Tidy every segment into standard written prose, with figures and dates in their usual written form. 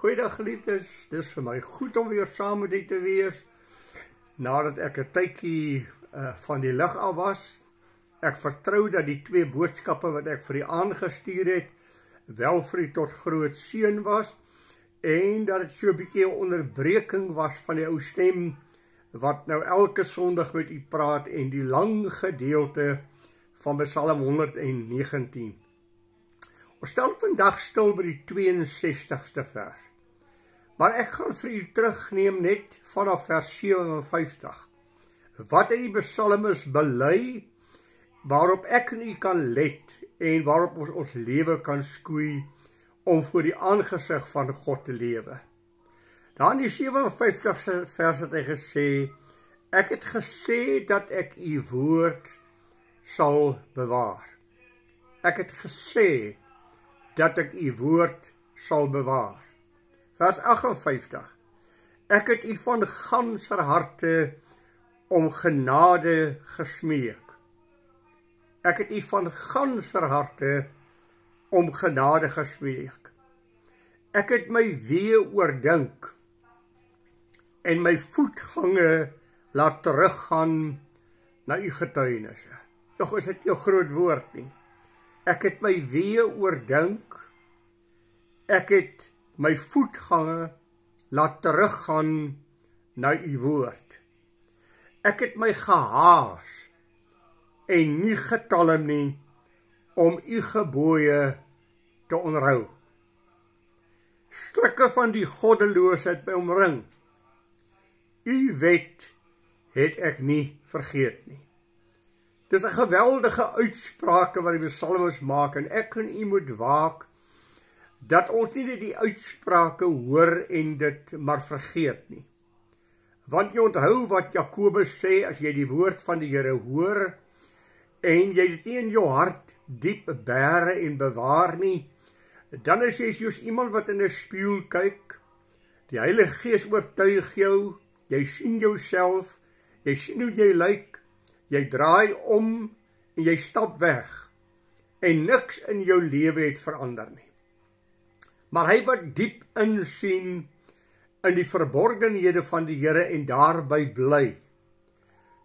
Goeiedag geliefdes, dis vir my goed om weer saam met u te wees, nadat ek 'n tydjie van die lig af was. Ek vertrou dat die twee boodskappe wat ek vir u aangestuur het, wel vir u tot groot seën was, en dat dit so 'n bietjie 'n onderbreking was van die ou stem, wat nou elke Sondag met u praat, en die lang gedeelte van Psalm 119. Ons stel vandag stil by die 62ste vers. Maar ek gaan vir u terugneem net vanaf vers 57. Wat het die psalmis bely, waarop ek en u kan let, en waarop ons lewe kan skoei, om voor die aangesig van God te lewe. Daar in die 57ste vers het hy gesê, ek het gesê dat ek u woord sal bewaar. Ek het gesê dat ek u woord sal bewaar. Vers 58. Ek het u van ganser harte om genade gesmeek. Ek het u van ganser harte om genade gesmeek. Ek het my weë oordink en my voetgange laat teruggaan na u getuienisse. Tog is dit nie 'n groot woord nie. Ek het my weë oordink, ek het my voetgange laat teruggaan na u woord. Ek het my gehaas en nie getalm nie om u gebooie te onderhou. Strikke van die goddeloosheid my omring. U wet het ek nie vergeet nie. Dis 'n geweldige uitsprake wat die psalmis maak, en ek en u moet waak dat ons nie net die uitsprake hoor en dit maar vergeet nie. Want jy onthou wat Jakobus sê, as jy die woord van die Here hoor, en jy dit nie in jou hart diep bære en bewaar nie, dan is jy soos iemand wat in 'n spieël kyk, die Heilige Gees oortuig jou, jy sien jouself, jy sien hoe jy lyk, jy draai om en jy stap weg, en niks in jou lewe het verander nie. Maar hy wat diep insien in die verborgenhede van die Here en daarby bly,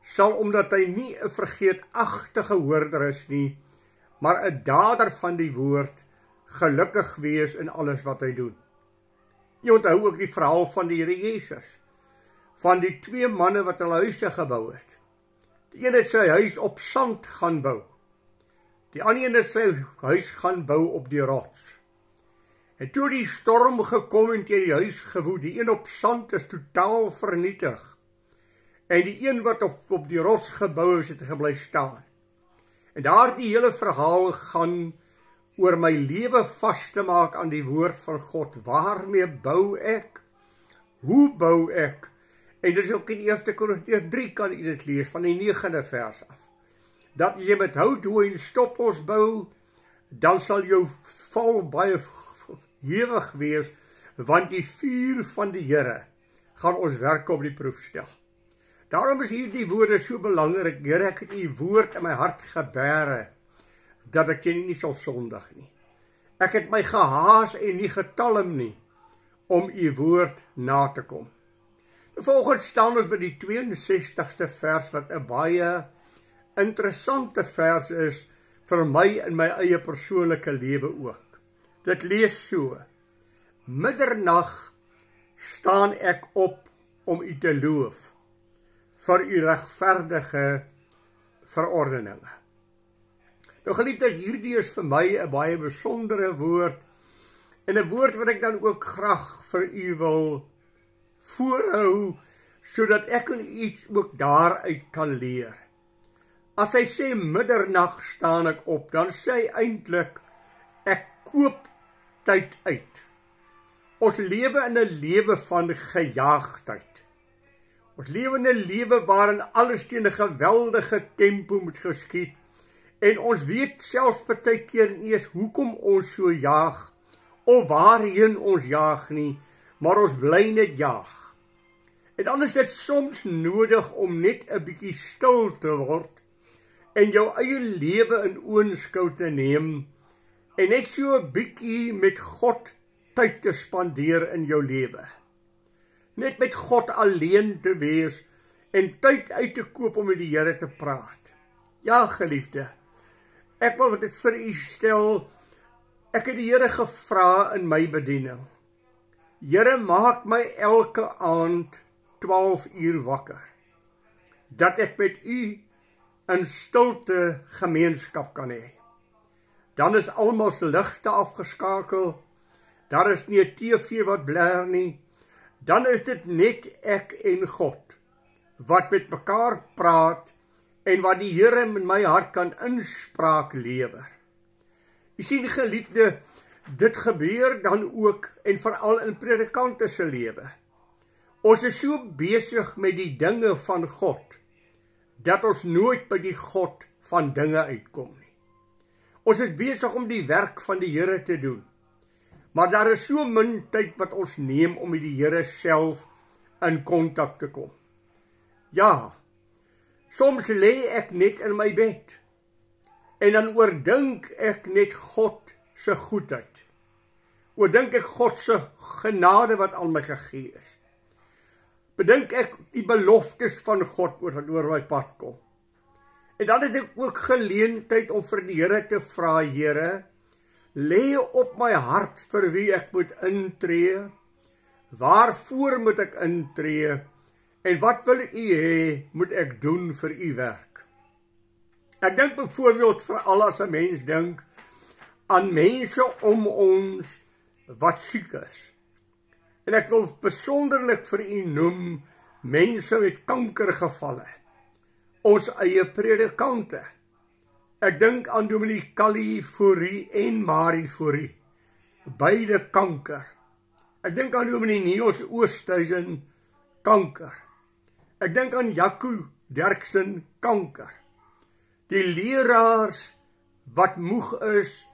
sal, omdat hy nie 'n vergeetagtige hoorder is nie, maar 'n dader van die woord, gelukkig wees in alles wat hy doen. Jy onthou ook die verhaal van die Here Jesus, van die twee manne wat hulle huise gebou het. Die een het sy huis op sand gaan bou, die ander een het sy huis gaan bou op die rots. En toe die storm gekom en teen die huis gewoed, die een op sand is totaal vernietig, en die een wat op die rots gebou is, het gebly staan. En daar die hele verhaal gaan oor my lewe vas te maak aan die woord van God. Waarmee bou ek? Hoe bou ek? En dit is ook in 1 Korintiërs 3 kan u dit lees, van die 9de vers af. Dat as jy met hout, hooi en stoppels bou, dan sal jou val baie hewig wees, want die vuur van die Here gaan ons werk op die proef stel. Daarom is hierdie woorde so belangrik. Here, ek het u woord in my hart gebære, dat ek nie sal sondig nie. Ek het my gehaas en nie getalm nie, om u woord na te kom. Vervolgens staan ons by die 62ste vers, wat 'n baie interessante vers is, vir my in my eie persoonlike lewe ook. Dit lees so: Middernag staan ek op om u te loof, vir u regverdige verordeninge. Nou geliefdes, hierdie is vir my 'n baie besondere woord, en 'n woord wat ek dan ook graag vir u wil voorhou, sodat ek en u ook daaruit kan leer. As hy sê middernag staan ek op, dan sê hy eintlik, ek koop tyd uit. Ons lewe in 'n lewe van gejaagdheid. Ons lewe in 'n lewe waarin alles teen 'n geweldige tempo moet geskied, en ons weet selfs baie keer nie eens hoekom ons so jaag, of waarheen ons jaag nie, maar ons bly net jaag. En dan is dit soms nodig om net 'n bietjie stil te word, en jou eie lewe in oënskou te neem, en net so 'n bietjie met God tyd te spandeer in jou lewe. Net met God alleen te wees en tyd uit te koop om met die Here te praat. Ja, geliefde, ek wil dit vir u stel, ek het die Here gevra in my bediening. Here, maak my elke aand 12 uur wakker, dat ek met u in stilte gemeenskap kan hê. Dan is almal se ligte afgeskakel, daar is nie 'n TV wat blaar nie, dan is dit net ek en God, wat met mekaar praat, en wat die Here in my hart kan inspraak lewer. U sien, geliefde, dit gebeur dan ook, en veral in predikante se lewe. Ons is so besig met die dinge van God, dat ons nooit by die God van dinge uitkom nie. Ons is besig om die werk van die Here te doen, maar daar is so min tyd wat ons neem om met die Here self in kontak te kom. Ja, soms lê ek net in my bed, en dan oordink ek net God se goedheid. Oordink ek God se genade wat aan my gegee is. Bedink ek die beloftes van God wat oor my pad kom. En dan het ek ook geleentheid om vir die Here te vra, Here, lê op my hart vir wie ek moet intree, waarvoor moet ek intree, en wat wil u hê moet ek doen vir u werk? Ek dink byvoorbeeld veral as 'n mens dink aan mense om ons wat siek is. En ek wil besonderlik vir u noem mense met kankergevalle, ons eie predikante. Ek dink aan Dominee Callie Fourie en Marie Fourie, beide kanker. Ek dink aan Dominee Niels Oosthuizen, kanker. Ek dink aan Jaco Derksen, kanker. Die leraars wat moeg is,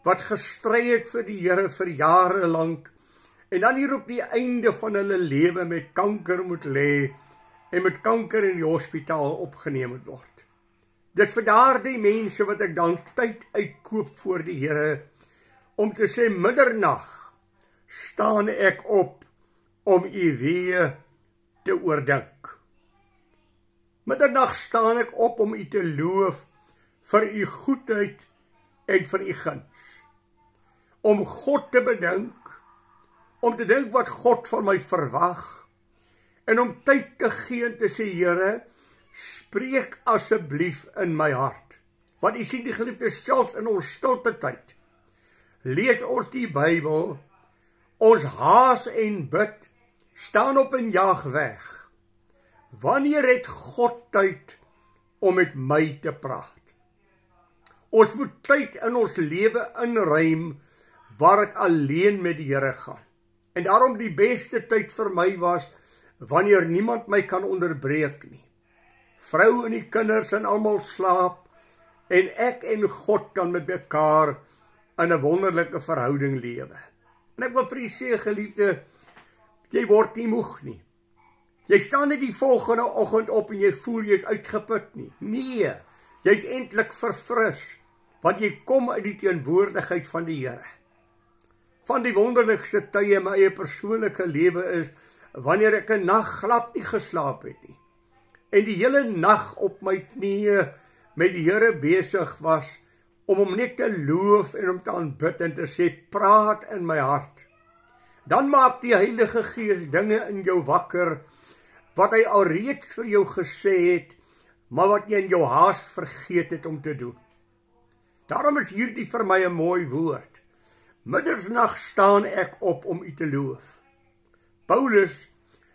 wat gestry het vir die Here vir jare lank, en dan hier op die einde van hulle lewe met kanker moet lê, en met kanker in die hospitaal opgeneem moet word. Dit vir daardie mense wat ek dan tyd uitkoop voor die Here, om te sê, middernag staan ek op om u weë te oordink. Middernag staan ek op om u te loof vir u goedheid en vir u guns. Om God te bedink, om te dink wat God van my verwag, en om tyd te gee en te sê, Here, spreek asseblief in my hart. Want u sien, die geliefdes, selfs in ons stilte tyd, lees ons die Bybel, ons haas en bid, staan op en jaag weg. Wanneer het God tyd om met my te praat? Ons moet tyd in ons lewe inruim waar ek alleen met die Here gaan. En daarom die beste tyd vir my was wanneer niemand my kan onderbreek nie. Vrou en die kinders en almal slaap en ek en God kan met mekaar in 'n wonderlike verhouding lewe. En ek wil vir u sê, geliefde, jy word nie moeg nie. Jy staan nie die volgende oggend op en jy voel jy's uitgeput nie. Nee, jy's eintlik verfris, want jy kom uit die teenwoordigheid van die Here. Van die wonderlikste tye in my eie persoonlike lewe is, wanneer ek 'n nag glad nie geslaap het nie, en die hele nag op my knieë met die Here besig was, om hom net te loof en om te aanbid en te sê, praat in my hart. Dan maak die Heilige Gees dinge in jou wakker, wat hy alreeds vir jou gesê het, maar wat jy in jou haas vergeet het om te doen. Daarom is hierdie vir my 'n mooi woord. Middernacht staan ek op om u te loof. Paulus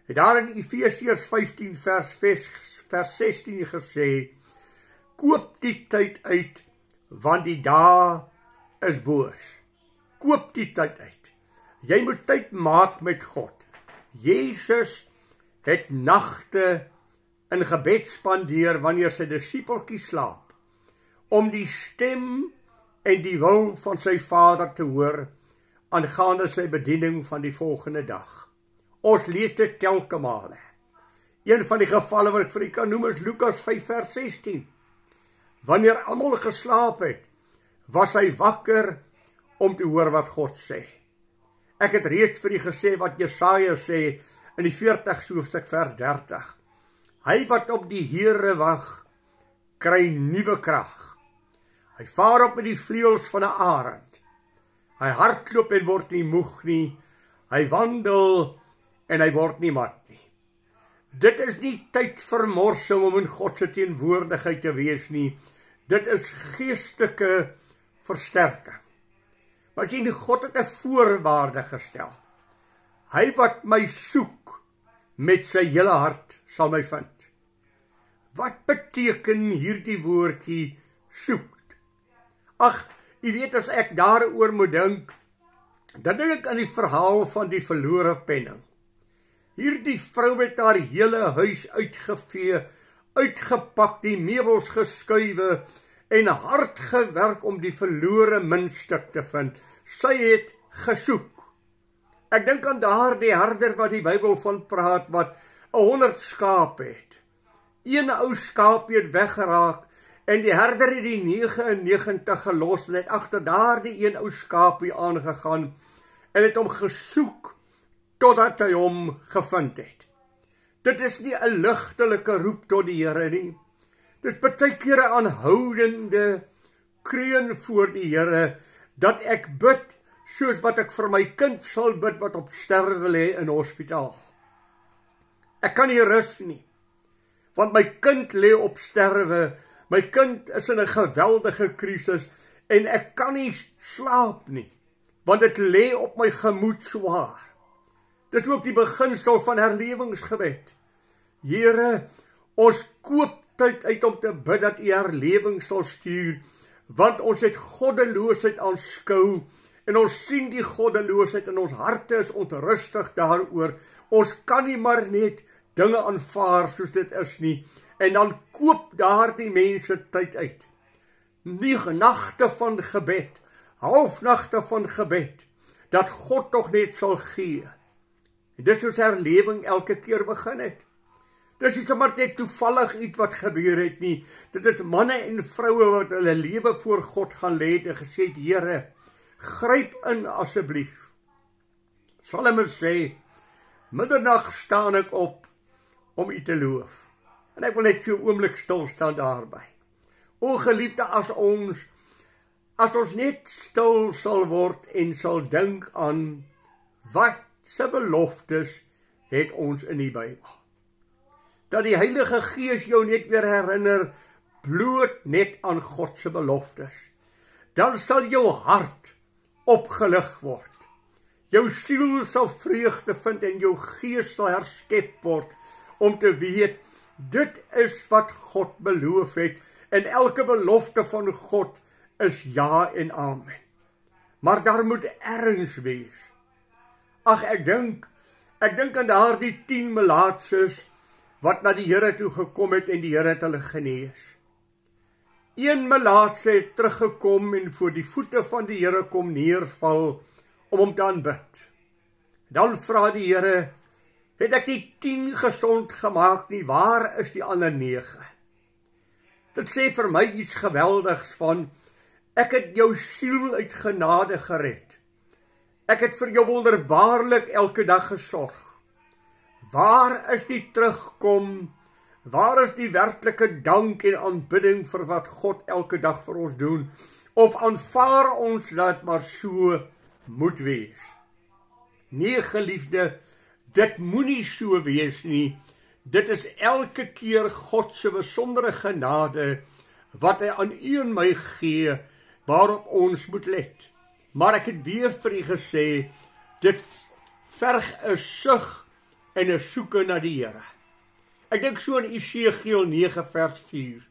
het daar in Efesiërs 15 vers 16 gesê, koop die tyd uit, want die dae is boos. Koop die tyd uit. Jy moet tyd maak met God. Jesus het nagte in gebed spandeer wanneer sy disippeltjies slaap, om die stem en die wil van sy Vader te hoor, aangaande sy bediening van die volgende dag. Ons lees dit telke male. Een van die gevalle wat ek vir u kan noem is Lukas 5 vers 16. Wanneer almal geslaap het, was hy wakker om te hoor wat God sê. Ek het reeds vir u gesê wat Jesaja sê in die 40ste hoofstuk vers 30. Hy wat op die Here wag, kry nuwe krag. Hy vaar op met die vleuels van 'n arend. Hy hardloop en word nie moeg nie. Hy wandel en hy word nie mat nie. Dit is nie tyd vir morsing om in God se teenwoordigheid te wees nie. Dit is geestelike versterking. Maar sien, God het 'n voorwaarde gestel. Hy wat my soek met sy hele hart sal my vind. Wat beteken hierdie woordjie soek? Ag, u weet, as ek daaroor moet dink, dan dink ek aan die verhaal van die verlore penning. Hierdie vrou het haar hele huis uitgevee, uitgepak, die meubels geskuiwe en hard gewerk om die verlore muntstuk te vind. Sy het gesoek. Ek dink aan daardie herder wat die Bybel van praat, wat 100 skape het. Een ou skaapie het weggeraak, en die herder het die 99 gelos, en het agter daardie een ou skaapie aangegaan, en het hom gesoek, totdat hy hom gevind het. Dit is nie 'n ligtelike roep tot die Here nie. Dis baie kere 'n aanhoudende kreun voor die Here, dat ek bid, soos wat ek vir my kind sal bid, wat op sterwe lê in hospitaal. Ek kan nie rus nie, want my kind lê op sterwe, my kind is in 'n geweldige krisis, en ek kan nie slaap nie, want dit lê op my gemoed swaar. Dis ook die beginsel van herlewingsgebed. Here, ons koop tyd uit om te bid dat u herlewing sal stuur, want ons het goddeloosheid aanskou, en ons sien die goddeloosheid, en ons harte is onrustig daaroor. Ons kan nie maar net dinge aanvaar soos dit is nie, en dan koop daardie mense tyd uit. Nie nagte van gebed, halfnagte van gebed, dat God tog net sal gee. En dis soos herlewing elke keer begin het. Dis nie sommer net toevallig iets wat gebeur het nie. Dit is manne en vroue wat hulle lewe voor God gaan lê en gesê het, Here, gryp in asseblief. Psalms sê, middernag staan ek op om u te loof. En ek wil net so 'n oomblik stil staan daarby. O geliefde, as ons net stil sal word en sal dink aan wat se beloftes het ons in die Bybel. Dat die Heilige Gees jou net weer herinner, bloot net aan God se beloftes. Dan sal jou hart opgelig word. Jou siel sal vreugde vind en jou gees sal herskep word, om te weet, dit is wat God beloof het, en elke belofte van God is ja en amen. Maar daar moet erns wees. Ag, ek dink aan daardie 10 melaatses, wat na die Here toe gekom het, en die Here het hulle genees. Een melaatse het teruggekom, en voor die voete van die Here kom neerval, om hom te aanbid. Dan vra die Here, het ek die 10 gesond gemaak nie, waar is die ander 9? Dit sê vir my iets geweldigs van, ek het jou siel uit genade gered. Ek het vir jou wonderbaarlik elke dag gesorg. Waar is die terugkom? Waar is die werklike dank en aanbidding vir wat God elke dag vir ons doen? Of aanvaar ons dat maar so moet wees? Nee, geliefde, dit moenie so wees nie. Dit is elke keer God se besondere genade wat hy aan u en my gee, waarop ons moet let. Maar ek het weer vir u gesê, dit verg 'n sug en 'n soeke na die Here. Ek dink so in Esegiel 9 vers 4.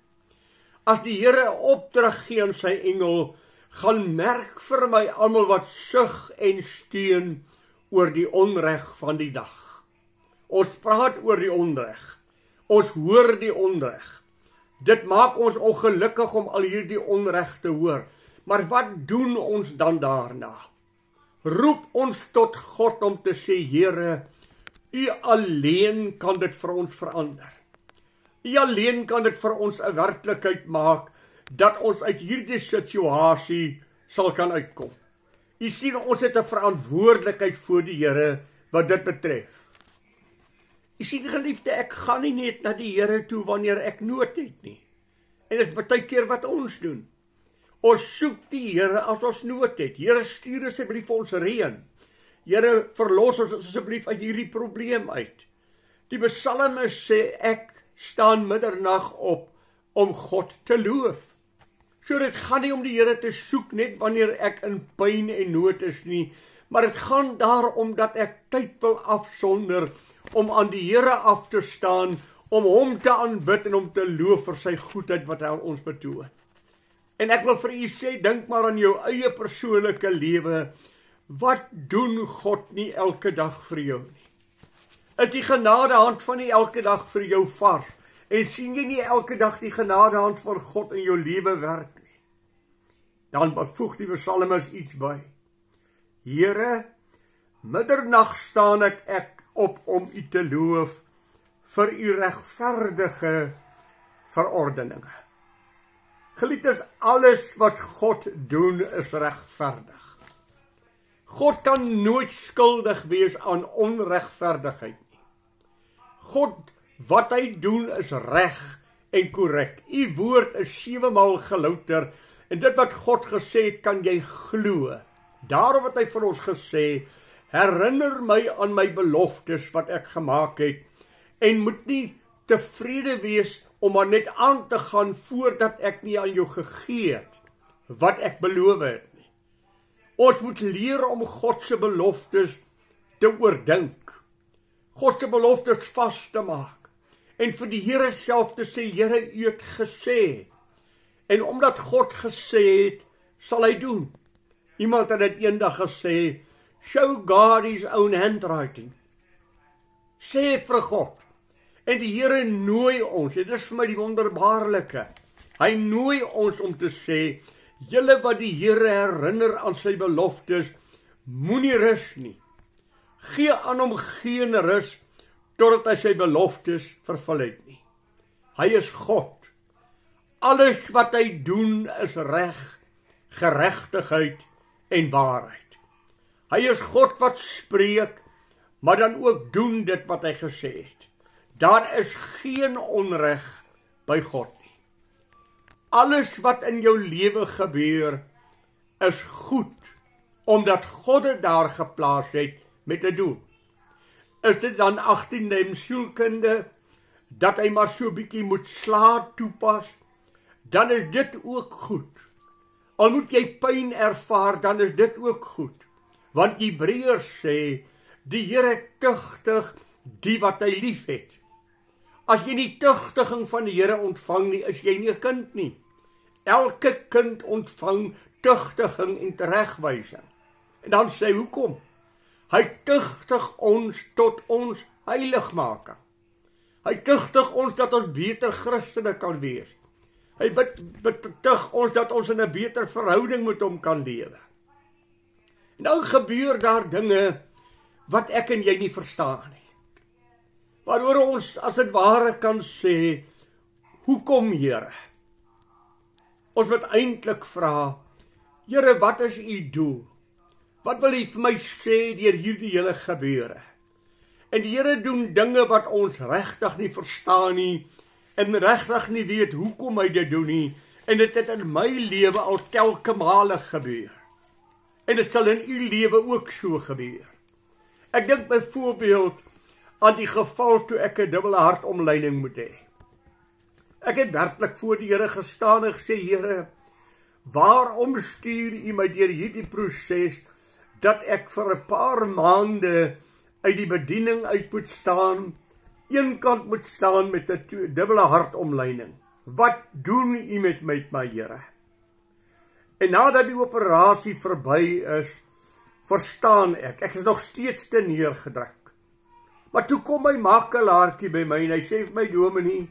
As die Here 'n opdrag gee aan sy engel, gaan merk vir my almal wat sug en steun oor die onreg van die dag. Ons praat oor die onreg. Ons hoor die onreg. Dit maak ons ongelukkig om al hierdie onreg te hoor. Maar wat doen ons dan daarna? Roep ons tot God om te sê, Here, u alleen kan dit vir ons verander. U alleen kan dit vir ons 'n werklikheid maak, dat ons uit hierdie situasie sal kan uitkom. Jy sien, ons het 'n verantwoordelikheid voor die Here wat dit betref. Jy sien, geliefde, ek gaan nie net na die Here toe wanneer ek nood het nie. En dit is baie keer wat ons doen. Ons soek die Here as ons nood het. Here, stuur asseblief vir ons reën. Here, verlos ons asseblief uit hierdie probleem uit. Die psalmis sê, ek staan middernag op om God te loof. So dit gaan nie om die Here te soek net wanneer ek in pyn en nood is nie, maar dit gaan daarom dat ek tyd wil afsonder om aan die Here af te staan, om hom te aanbid en om te loof vir sy goedheid wat hy aan ons betoon. En ek wil vir u sê, dink maar aan jou eie persoonlike lewe. Wat doen God nie elke dag vir jou nie? Is die genadehand van nie elke dag vir jou vars? En sien jy nie elke dag die genadehand van God in jou lewe werk nie? Dan voeg die psalmis iets by. Here, middernag staan ek op om u te loof vir u regverdige verordeninge. Geliefdes, alles wat God doen is regverdig. God kan nooit skuldig wees aan onregverdigheid nie. God, wat hy doen is reg en korrek. U woord is 7 maal gelouter, en dit wat God gesê het, kan jy glo. Daarom het hy vir ons gesê, herinner my aan my beloftes wat ek gemaak het, en moet nie tevrede wees om maar net aan te gaan voordat ek nie aan jou gegee het wat ek beloof het nie. Ons moet leer om God se beloftes te oordink, God se beloftes vas te maak, en vir die Here self te sê, Here, u het gesê, en omdat God gesê het, sal hy doen. Iemand het dit eendag gesê, show God his own handwriting. Sê vir God. En die Here nooi ons, en dit is vir my die wonderbaarlike. Hy nooi ons om te sê, julle wat die Here herinner aan sy beloftes, moenie rus nie. Gee aan hom geen rus, totdat hy sy beloftes vervul het nie. Hy is God. Alles wat hy doen is reg, geregtigheid en waarheid. Hy is God wat spreek, maar dan ook doen dit wat hy gesê het. Daar is geen onreg by God nie. Alles wat in jou lewe gebeur, is goed, omdat God dit daar geplaas het met 'n doel. Is dit dan 18de sielkunde, dat hy maar so 'n bietjie moet sla toepas, dan is dit ook goed. Al moet jy pyn ervaar, dan is dit ook goed. Want Hebreërs sê, die Here tugtig die wat hy lief het. As jy nie tugtiging van die Here ontvang nie, is jy nie 'n kind nie. Elke kind ontvang tugtiging en teregwysing. En dan sê hy, hoekom? Hy tugtig ons tot ons heiligmaking. Hy tugtig ons dat ons beter Christene kan wees. Hy betug ons dat ons in 'n beter verhouding met hom kan lewe. En nou gebeur daar dinge wat ek en jy nie verstaan nie. Waaroor ons as dit ware kan sê, hoekom, Here? Ons moet eintlik vra, Here, wat is u doel? Wat wil u vir my sê deur hierdie hele gebeure? En die Here doen dinge wat ons regtig nie verstaan nie, en regtig nie weet hoekom hy dit doen nie, en dit het in my lewe al telke male gebeur. En dit sal in u lewe ook so gebeur. Ek dink byvoorbeeld aan die geval toe ek 'n dubbele hartomleiding moet hê. Ek het werklik voor die Here gestaan en gesê, Here, waarom stuur u my deur hierdie proses, dat ek vir 'n paar maande uit die bediening uit moet staan, een kant moet staan met 'n dubbele hartomleiding. Wat doen u met my, Here? En nadat die operasie verby is, verstaan ek is nog steeds te neergedruk. Maar toe kom my makelaartjie by my en hy sê vir my, Dominee,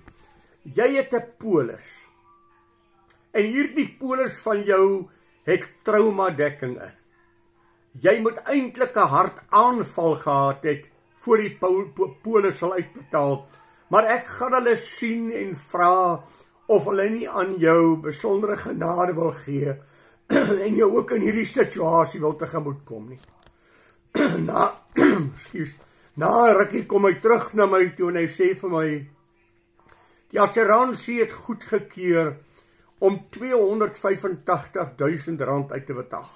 jy het 'n polis. En hierdie polis van jou het traumadekking in. Jy moet eintlik 'n hartaanval gehad het voor die polis sal uitbetaal. Maar ek gaan hulle sien en vra of hulle nie aan jou besondere genade wil gee en jy ook in hierdie situasie wil tegemoet kom nie. Na rukkie kom hy terug na my toe en hy sê vir my, die assuransie het goedgekeur om R285.000 uit te betaal.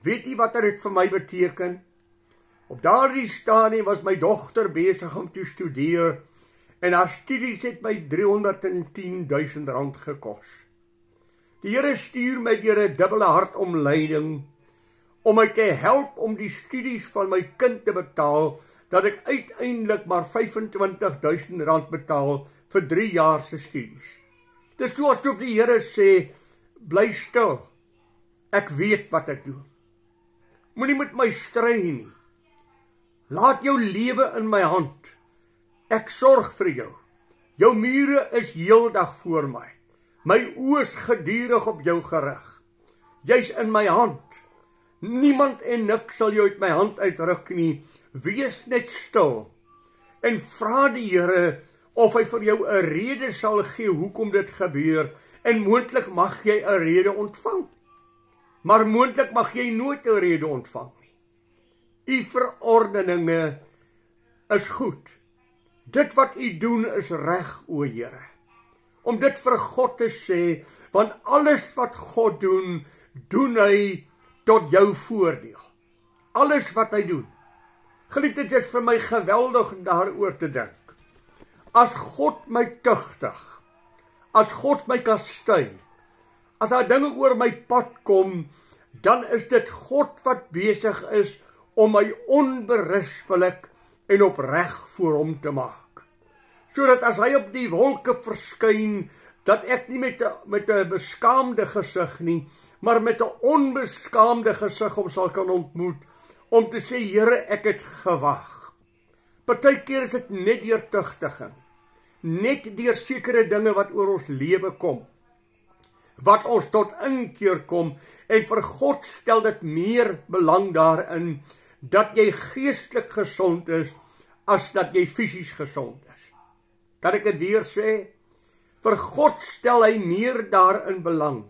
Weet jy wat dit vir my beteken? Op daardie stadium was my dogter besig om te studeer en haar studies het my R310.000 gekos. Die Here stuur my deur 'n dubbele hartomleiding om my te help om die studies van my kind te betaal, dat ek uiteindelik maar R25.000 betaal vir 3 jaar se studies. Dis so asof die Here sê, bly stil, ek weet wat ek doen. Moenie met my stry nie. Laat jou lewe in my hand. Ek sorg vir jou. Jou mure is heeldag voor my. My oë is gedurig op jou gerig. Jy's in my hand. Niemand en niks sal jou uit my hand uitruk nie. Wees net stil en vra die Here of hy vir jou 'n rede sal gee hoekom dit gebeur, en moontlik mag jy 'n rede ontvang. Maar moontlik mag jy nooit 'n rede ontvang nie. U verordeninge is goed. Dit wat u doen is reg, o Here. Om dit vir God te sê, want alles wat God doen, doen hy tot jou voordeel. Alles wat hy doen. Geliefde, dit is vir my geweldig om daaroor te dink. As God my tugtig, as God my kastei, as daar dinge oor my pad kom, dan is dit God wat besig is om my onberispelik en opreg voor hom te maak. Sodat as hy op die wolke verskyn, dat ek nie met 'n beskaamde gesig nie, maar met 'n onbeskaamde gesig hom sal kan ontmoet, om te sê, Here, ek het gewag. Partykeer is dit net deur tugtiging, net deur sekere dinge wat oor ons lewe kom, wat ons tot inkeer kom, en vir God stel dit meer belang daarin, dat jy geestelik gesond is, as dat jy fisies gesond is. Kan ek dit weer sê? Vir God stel hy meer daarin belang,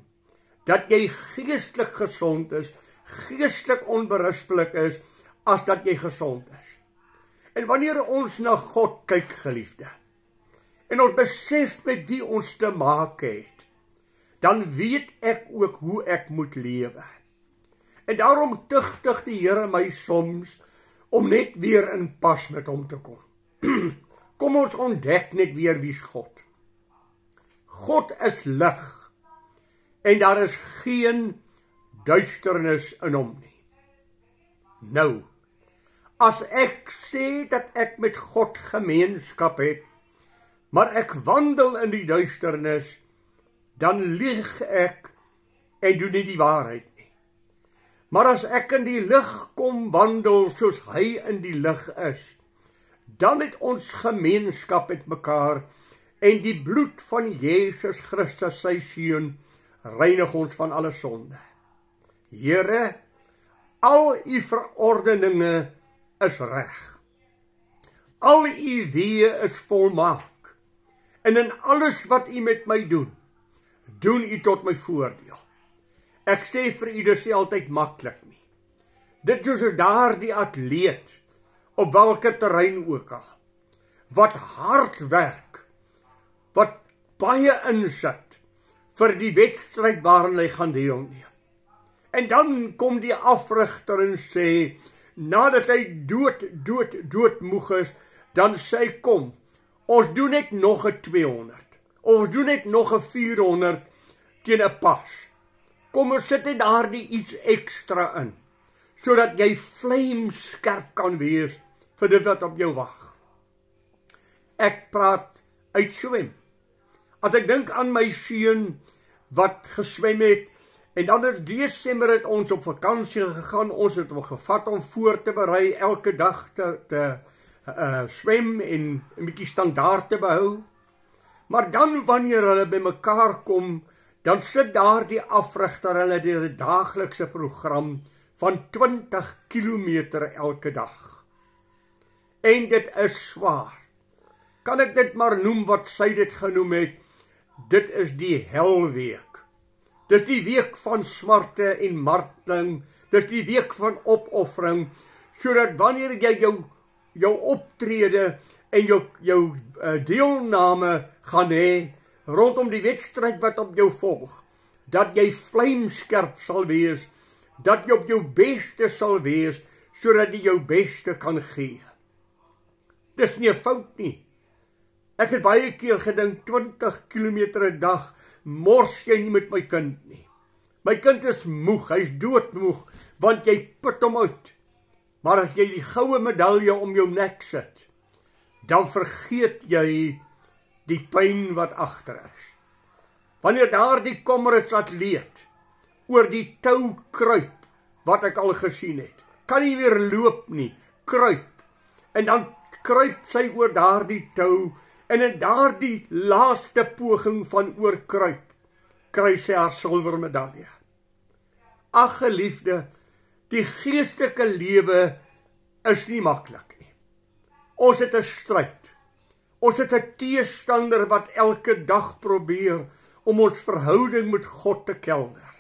dat jy geestelik gesond is, geestelik onberispelik is, as dat jy gesond is. En wanneer ons na God kyk, geliefde, en ons besef met wie ons te maak het, dan weet ek ook hoe ek moet lewe. En daarom tugtig die Here my soms, om net weer in pas met hom te kom. Kom ons ontdek net weer wie's God. God is lig, en daar is geen duisternis in hom nie. Nou, as ek sê dat ek met God gemeenskap het, maar ek wandel in die duisternis, dan lieg ek en doen nie die waarheid nie. Maar as ek in die lig kom wandel soos hy in die lig is, dan het ons gemeenskap met mekaar, en die bloed van Jesus Christus, sy seun, reinig ons van alle sonde. Here, al u verordeninge is reg. Al u weë is volmaak. En in alles wat u met my doen, doen u tot my voordeel. Ek sê vir u, dit is nie altyd maklik nie. Dit is daar die atleet, op welke terrein ook al, wat hard werk, wat baie insit vir die wedstryd waarin hy gaan deelneem. En dan kom die afrigter en sê, nadat hy doodmoeg is, dan sê hy, kom, ons doen net nog 'n 200, ons doen net nog 'n 400 teen 'n pas. Kom, ons sit net daardie iets ekstra in, sodat jy vlamskerp kan wees vir dit wat op jou wag. Ek praat uit swem. As ek dink aan my seun wat geswem het, en dan in Desember het ons op vakansie gegaan, ons het hom gevat om voor te berei, elke dag te swem en 'n bietjie standaard te behou. Maar dan wanneer hulle by mekaar kom, dan sit daar die afrigter hulle die daaglikse program van 20 kilometer elke dag. En dit is swaar. Kan ek dit maar noem wat sy dit genoem het? Dit is die helweek. Dis die week van smarte en marteling, dis die week van opoffering, sodat wanneer jy jou optrede en jou deelname gaan hê rondom die wedstryd wat op jou volg, dat jy vlijmskerp sal wees, dat jy op jou beste sal wees, sodat jy jou beste kan gee. Dis nie 'n fout nie. Ek het baie keer gedink, 20 kilometer 'n dag, mors jy nie met my kind nie. My kind is moeg, hy is doodmoeg, want jy put hom uit. Maar as jy die goue medalje om jou nek sit, dan vergeet jy die pyn wat agter is. Wanneer daar die Comrades atleet oor die tou kruip, wat ek al gesien het, kan nie weer loop nie, kruip, en dan kruip sy oor daardie tou, en in daardie laaste poging van oorkruip, kry sy haar silwer medalje. Ag geliefde, die geestelike lewe is nie maklik nie. Ons het 'n stryd. Ons het 'n teestander wat elke dag probeer om ons verhouding met God te kelder.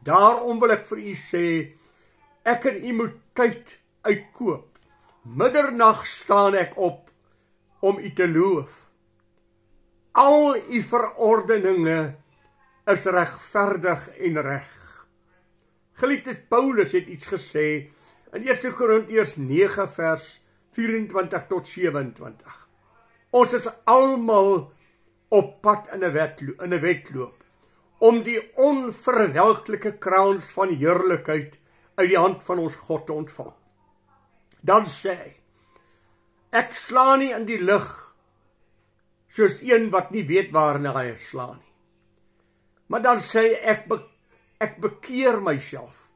Daarom wil ek vir u sê, ek en u moet tyd uitkoop. Middernag staan ek op om u te loof. Al u verordeninge is regverdig en reg. Geliefdes, Paulus het iets gesê in 1 Korintiërs 9 vers 24 tot 27. Ons is almal op pad in 'n wedloop om die onverwelklike kraans van heerlikheid uit die hand van ons God te ontvang. Dan sê hy, ek slaan nie in die lug soos een wat nie weet waarna hy slaan nie. Maar dan sê ek bekeer myself.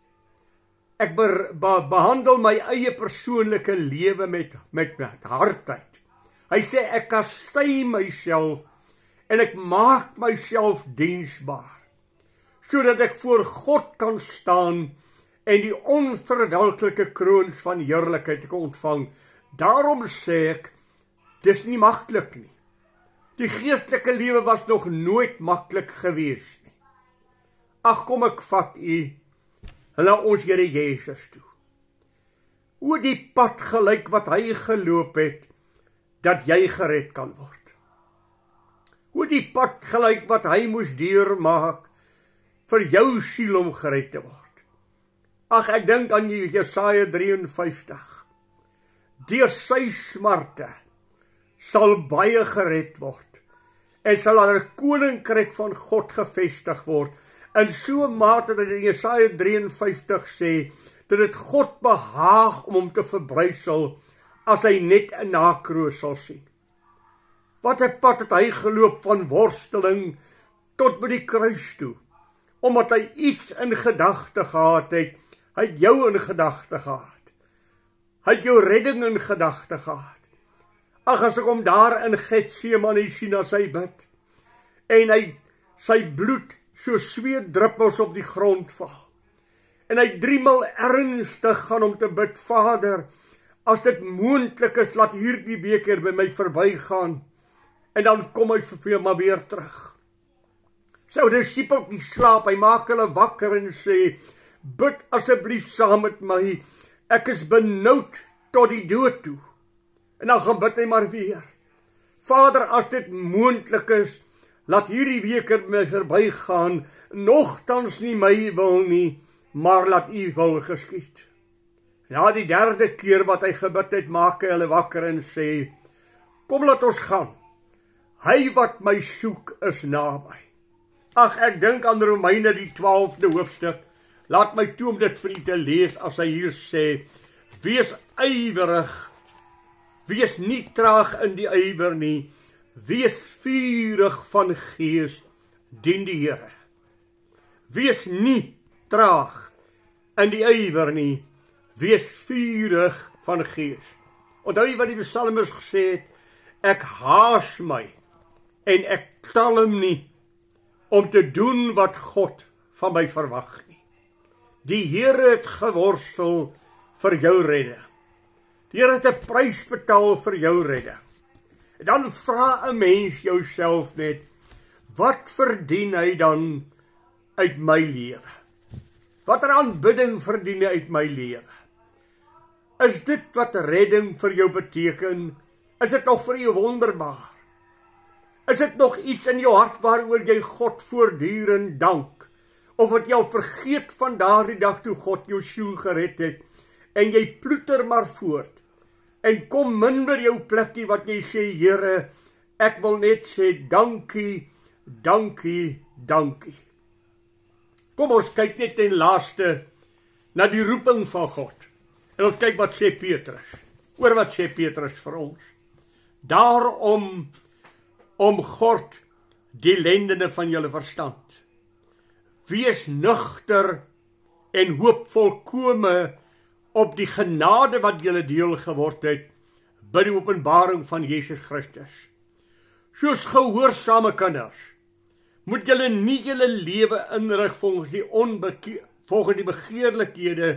Ek behandel my eie persoonlike lewe met hardheid. Hy sê ek kastei myself en ek maak myself diensbaar, sodat ek voor God kan staan en die onverwelklike kroon van heerlikheid kan ontvang. Daarom sê ek, dis nie maklik nie. Die geestelike lewe was nog nooit maklik gewees nie. Ag, kom ek vat u na ons Here Jesus toe. Hoe die pad gelyk wat hy geloop het, dat jy gered kan word. Hoe die pad gelyk wat hy moes deurmaak, vir jou siel om gered te word. Ag, ek dink aan Jesaja 53. Deur sy smarte sal baie gered word, en sal daar 'n koninkryk van God gevestig word, in so 'n mate dat in Jesaja 53 sê, dat dit God behaag om hom te verbrysel, as hy net 'n nakroos sal sien. Wat 'n pad het hy geloop van worsteling tot by die kruis toe, omdat hy iets in gedagte gehad het. Hy het jou in gedagte gehad. Hy het jou redding in gedagte gehad. Ag, as ek hom daar in Getsemane sien as hy bid, en hy sy bloed so sweetdruppels op die grond val, en hy 3 maal ernstig gaan om te bid, Vader, as dit moontlik is, laat hierdie beker by my verbygaan, en dan kom hy maar weer terug. Sy disipeltjies slaap, hy maak hulle wakker en sê, bid asseblief saam met my, ek is benoud tot die dood toe. En dan gaan bid hy maar weer, Vader, as dit moontlik is, laat hierdie beker my verbygaan, nogtans nie my wil nie, maar laat u wil geskied. Na die 3de keer wat hy gebid het, maak hy hulle wakker en sê, kom laat ons gaan, hy wat my soek is naby. Ag, ek dink aan Romeine die 12de hoofstuk, laat my toe om dit vir u te lees, as hy hier sê, wees ywerig, wees nie traag in die ywer nie, wees vurig van gees, dien die Here. Wees nie traag in die ywer nie, wees vurig van gees. Onthou jy wat die psalmers gesê het, ek haas my, en ek talm nie, om te doen wat God van my verwag nie. Die Here het geworstel vir jou redding. Die Here het 'n prys betaal vir jou redding. En dan vra 'n mens jouself net, wat verdien hy dan uit my lewe? Watter aanbidding verdien uit my lewe? Is dit wat redding vir jou beteken? Is dit nog vir jou wonderbaar? Is dit nog iets in jou hart waaroor jy God voortdurend dank? Of het jy al vergeet van daardie dag toe God jou siel gered het, en jy ploeter maar voort, en kom min by jou plekkie wat jy sê, Here, ek wil net sê, dankie, dankie, dankie. Kom ons kyk net ten laaste na die roeping van God. En ons kyk wat sê Petrus. Oor wat sê Petrus vir ons? Daarom omgord die lendene van julle verstand. Wees nugter en hoop volkome op die genade wat julle deel geword het by die openbaring van Jesus Christus. Soos gehoorsame kinders, moet julle nie julle lewe inrig volgens die begeerlikhede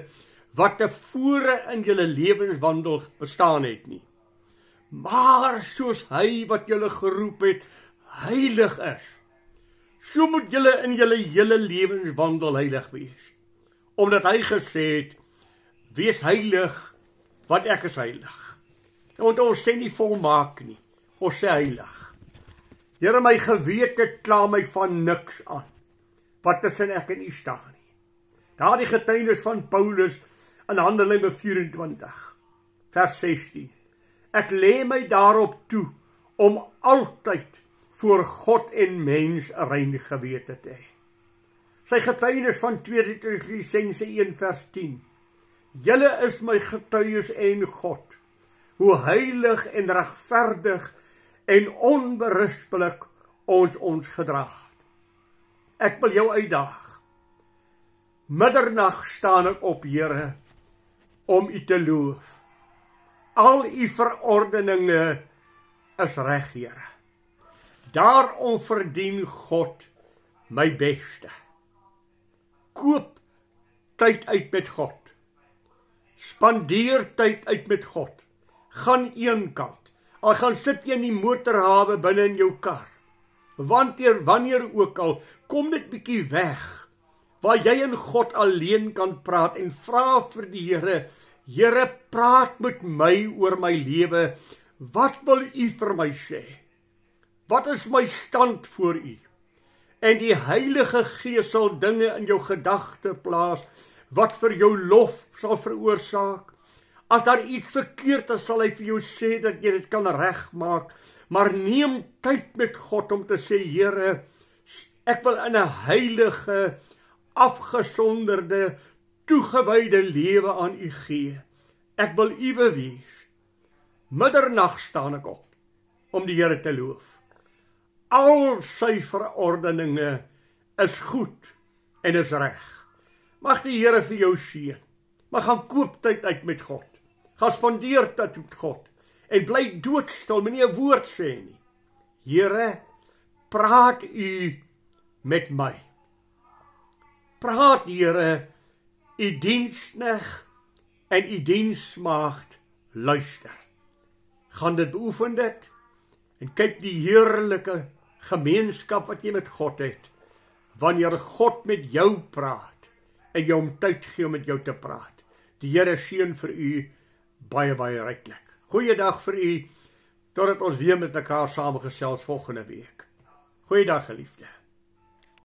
wat tevore in julle lewenswandel bestaan het nie. Maar soos hy wat julle geroep het, heilig is, so moet julle in julle hele lewenswandel heilig wees. Omdat hy gesê het, wees heilig, want ek is heilig. Want ons sê nie volmaak nie, ons sê heilig. Here, my gewete kla my van niks aan, wat tussen ek en u staan nie. Daar die getuienis van Paulus in Handelinge 24, vers 16. Ek lê my daarop toe, om altyd voor God en mens 'n rein gewete te hê. Sy getuienis van 2 Tessalonisense 1 vers 10. Julle is my getuies en God, hoe heilig en regverdig en onberispelik ons gedra het. Ek wil jou uitdaag. Middernag staan ek op, Here, om u te loof. Al u verordeninge is reg, Here. Daarom verdien God my beste. Koop tyd uit met God. Spandeer tyd uit met God. Gaan een kant. Al gaan sit jy in die motorhawe binne in jou kar. Wanneer ook al, kom net bietjie weg, waar jy en God alleen kan praat en vra vir die Here, Here, praat met my oor my lewe. Wat wil u vir my sê? Wat is my stand voor u? En die Heilige Gees sal dinge in jou gedagte plaas, wat vir jou lof sal veroorsaak. As daar iets verkeerd is, sal hy vir jou sê dat jy dit kan regmaak. Maar neem tyd met God om te sê, Here, ek wil in 'n heilige, afgesonderde, toegewyde lewe aan u gee. Ek wil uwe wees. Middernag staan ek op, om die Here te loof. Al sy verordeninge is goed en is reg. Mag die Here vir jou seën. Maar gaan koop tyd uit met God. Gaan spandeer tyd met God. En bly doodstil, moenie 'n woord sê nie. Here, praat u met my. Praat, Here, u diensknegt en u diensmaagd luister. Gaan dit beoefen dit, en kyk die heerlike gemeenskap wat jy met God het, wanneer God met jou praat, en jy om tyd gee om met jou te praat. Die Here seën vir u baie, baie ryklik. Goeiedag vir u, totdat ons weer met mekaar saamgesels volgende week. Goeiedag, geliefde.